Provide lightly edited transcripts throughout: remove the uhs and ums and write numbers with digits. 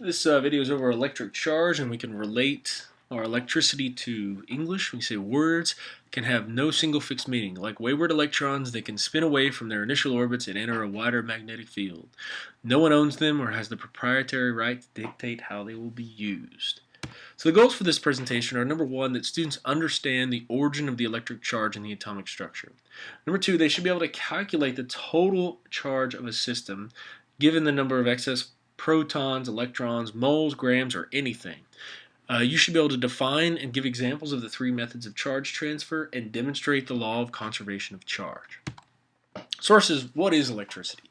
This video is over electric charge, and we can relate our electricity to English. We say words can have no single fixed meaning. Like wayward electrons, they can spin away from their initial orbits and enter a wider magnetic field. No one owns them or has the proprietary right to dictate how they will be used. So the goals for this presentation are, number one, that students understand the origin of the electric charge in the atomic structure. Number two, they should be able to calculate the total charge of a system given the number of excess protons, electrons, moles, grams, or anything. You should be able to define and give examples of the three methods of charge transfer and demonstrate the law of conservation of charge. Sources: what is electricity?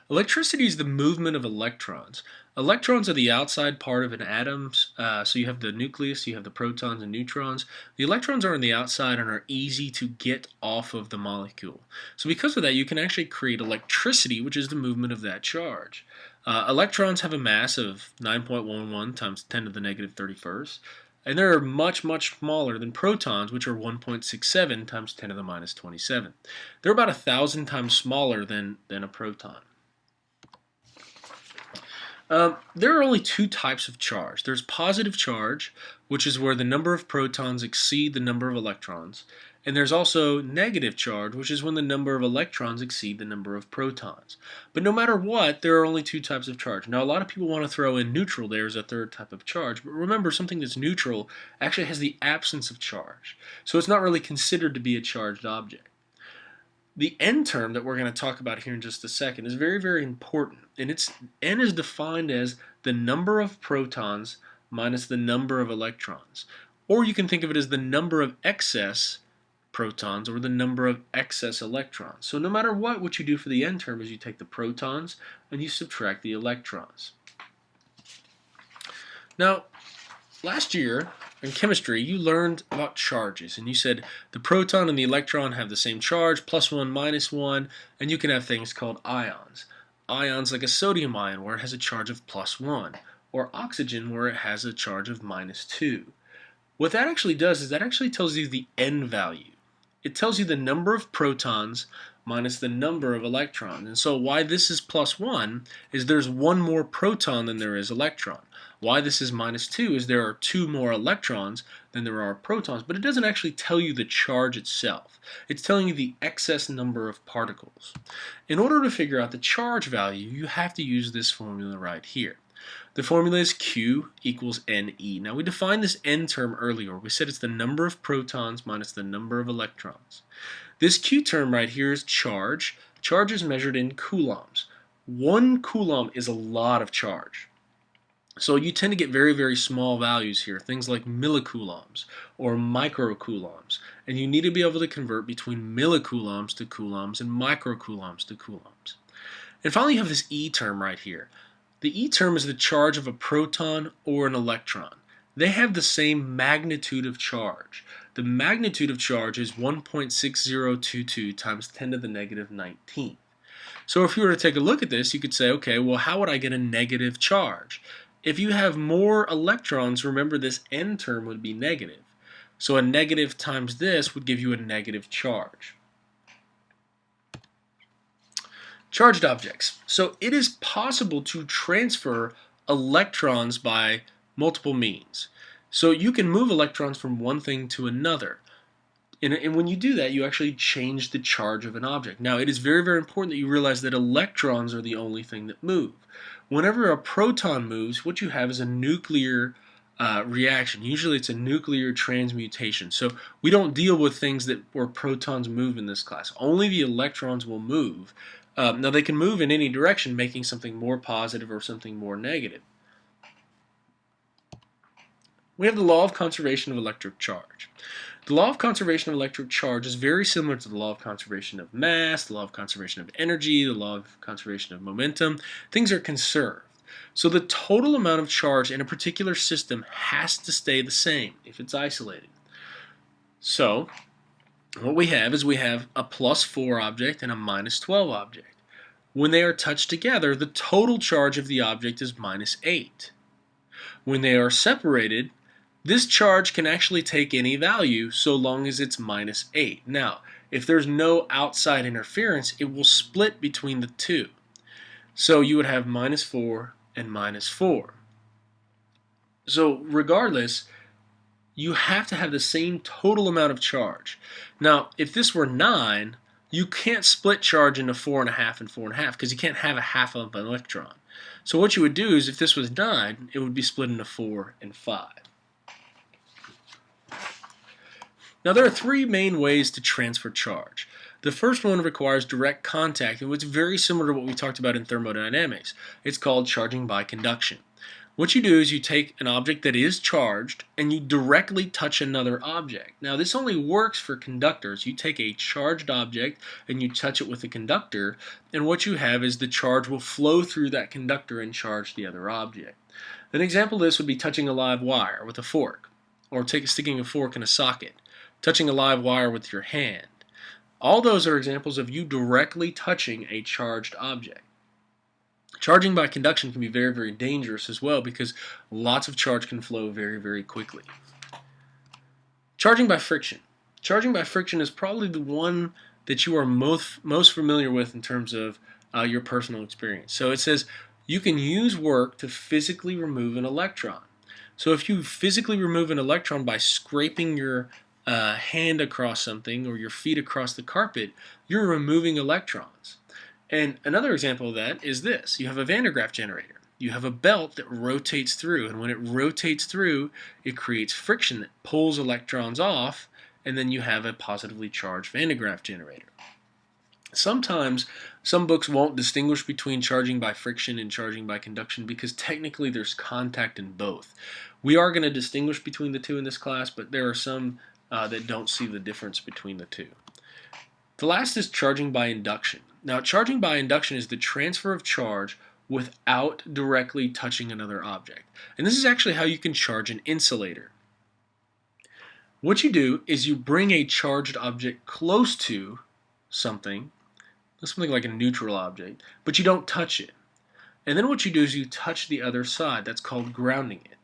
Electricity is the movement of electrons. Electrons are the outside part of an atom, so you have the nucleus, you have the protons and neutrons. The electrons are on the outside and are easy to get off of the molecule. So because of that, you can actually create electricity, which is the movement of that charge. Electrons have a mass of 9.11 times 10 to the negative 31st. And they're much, much smaller than protons, which are 1.67 times 10 to the minus 27. They're about 1,000 times smaller than a proton. There are only two types of charge. There's positive charge, which is where the number of protons exceed the number of electrons. And there's also negative charge, which is when the number of electrons exceed the number of protons. But no matter what, there are only two types of charge. Now, a lot of people want to throw in neutral there as a third type of charge, but remember, something that's neutral actually has the absence of charge. So it's not really considered to be a charged object. The N term that we're going to talk about here in just a second is very, very important. And N is defined as the number of protons minus the number of electrons. Or you can think of it as the number of excess protons or the number of excess electrons. So no matter what you do for the N term is you take the protons and you subtract the electrons. Now, last year in chemistry, you learned about charges, and you said the proton and the electron have the same charge, +1, -1, and you can have things called ions. Ions like a sodium ion where it has a charge of +1, or oxygen where it has a charge of -2. What that actually does is that actually tells you the N value. It tells you the number of protons minus the number of electrons. And so why this is +1 is there's one more proton than there is electron. Why this is -2 is there are two more electrons than there are protons, but it doesn't actually tell you the charge itself. It's telling you the excess number of particles. In order to figure out the charge value, you have to use this formula right here. The formula is Q equals Ne. Now we defined this N term earlier. We said it's the number of protons minus the number of electrons. This Q term right here is charge. Charge is measured in coulombs. 1 coulomb is a lot of charge. So you tend to get very, very small values here, things like millicoulombs or microcoulombs. And you need to be able to convert between millicoulombs to coulombs and microcoulombs to coulombs. And finally you have this E term right here. The E term is the charge of a proton or an electron. They have the same magnitude of charge. The magnitude of charge is 1.6022 times 10 to the negative 19th. So if you were to take a look at this, you could say, okay, well, how would I get a negative charge? If you have more electrons, remember this N term would be negative. So a negative times this would give you a negative charge. Charged objects. So it is possible to transfer electrons by multiple means. So you can move electrons from one thing to another. And when you do that, you actually change the charge of an object. Now, it is very, very important that you realize that electrons are the only thing that move. Whenever a proton moves, what you have is a nuclear reaction. Usually it's a nuclear transmutation. So we don't deal with things where protons move in this class. Only the electrons will move. Now they can move in any direction, making something more positive or something more negative. We have the law of conservation of electric charge. The law of conservation of electric charge is very similar to the law of conservation of mass, the law of conservation of energy, the law of conservation of momentum. Things are conserved. So the total amount of charge in a particular system has to stay the same if it's isolated. So what we have is we have a +4 object and a -12 object. When they are touched together, the total charge of the object is -8. When they are separated, this charge can actually take any value so long as it's -8. Now, if there's no outside interference, it will split between the two. So you would have -4 and -4. So regardless, you have to have the same total amount of charge. Now, if this were 9, you can't split charge into 4.5 and 4.5 because you can't have a half of an electron. So what you would do is if this was 9, it would be split into 4 and 5. Now there are 3 main ways to transfer charge. The first one requires direct contact, and it's very similar to what we talked about in thermodynamics. It's called charging by conduction. What you do is you take an object that is charged and you directly touch another object. Now this only works for conductors. You take a charged object and you touch it with a conductor, and what you have is the charge will flow through that conductor and charge the other object. An example of this would be touching a live wire with a fork, or sticking a fork in a socket, touching a live wire with your hand. All those are examples of you directly touching a charged object. Charging by conduction can be very, very dangerous as well because lots of charge can flow very, very quickly. Charging by friction. Charging by friction is probably the one that you are most familiar with in terms of your personal experience. So it says you can use work to physically remove an electron. So if you physically remove an electron by scraping your hand across something or your feet across the carpet, you're removing electrons. And another example of that is this. You have a Van de Graaff generator. You have a belt that rotates through, and when it rotates through, it creates friction that pulls electrons off, and then you have a positively charged Van de Graaff generator. Sometimes some books won't distinguish between charging by friction and charging by conduction because technically there's contact in both. We are going to distinguish between the two in this class, but there are some that don't see the difference between the two. The last is charging by induction. Now, charging by induction is the transfer of charge without directly touching another object. And this is actually how you can charge an insulator. What you do is you bring a charged object close to something like a neutral object, but you don't touch it. And then what you do is you touch the other side. That's called grounding it.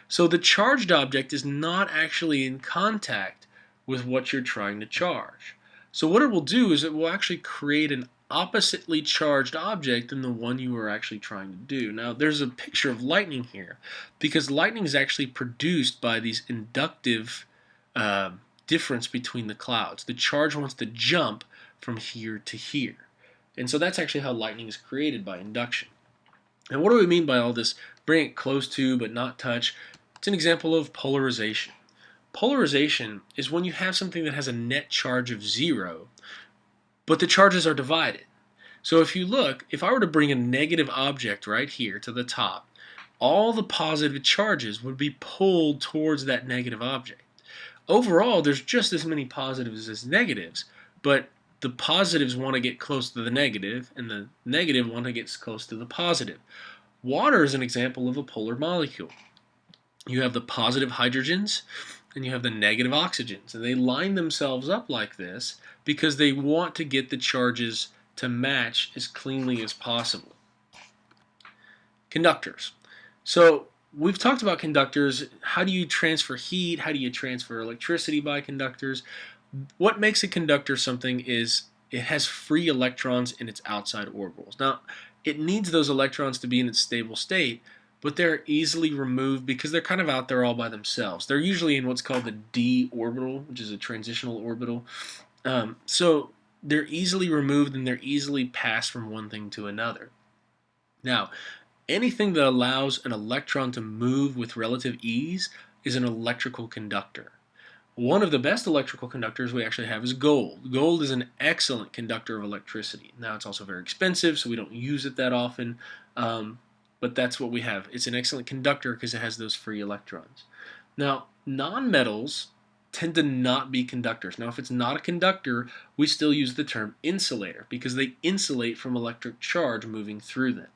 So the charged object is not actually in contact with what you're trying to charge. So what it will do is it will actually create an oppositely charged object than the one you are actually trying to do. Now there's a picture of lightning here because lightning is actually produced by these inductive difference between the clouds. The charge wants to jump from here to here. And so that's actually how lightning is created, by induction. And what do we mean by all this? Bring it close to but not touch. It's an example of polarization. Polarization is when you have something that has a net charge of 0, but the charges are divided. So if you look, if I were to bring a negative object right here to the top, all the positive charges would be pulled towards that negative object. Overall, there's just as many positives as negatives, but the positives want to get close to the negative, and the negative want to get close to the positive. Water is an example of a polar molecule. You have the positive hydrogens, and you have the negative oxygens, and they line themselves up like this because they want to get the charges to match as cleanly as possible. Conductors. So we've talked about conductors. How do you transfer heat? How do you transfer electricity by conductors? What makes a conductor something is it has free electrons in its outside orbitals. Now, it needs those electrons to be in its stable state, but they're easily removed because they're kind of out there all by themselves. They're usually in what's called the d orbital, which is a transitional orbital. So they're easily removed and they're easily passed from one thing to another. Now, anything that allows an electron to move with relative ease is an electrical conductor. One of the best electrical conductors we actually have is gold. Gold is an excellent conductor of electricity. Now, it's also very expensive, so we don't use it that often, but that's what we have. It's an excellent conductor because it has those free electrons. Now, nonmetals tend to not be conductors. Now, if it's not a conductor, we still use the term insulator because they insulate from electric charge moving through them.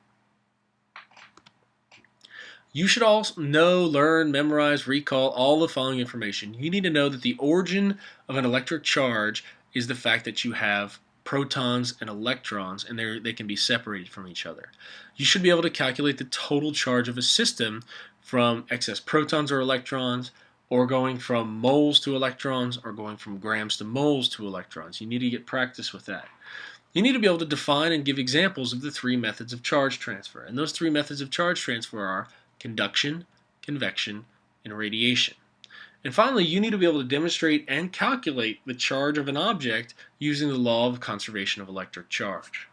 You should also know, learn, memorize, recall all the following information. You need to know that the origin of an electric charge is the fact that you have protons and electrons, and they can be separated from each other. You should be able to calculate the total charge of a system from excess protons or electrons, or going from moles to electrons, or going from grams to moles to electrons. You need to get practice with that. You need to be able to define and give examples of the 3 methods of charge transfer. And those 3 methods of charge transfer are conduction, convection, and radiation. And finally, you need to be able to demonstrate and calculate the charge of an object using the law of conservation of electric charge.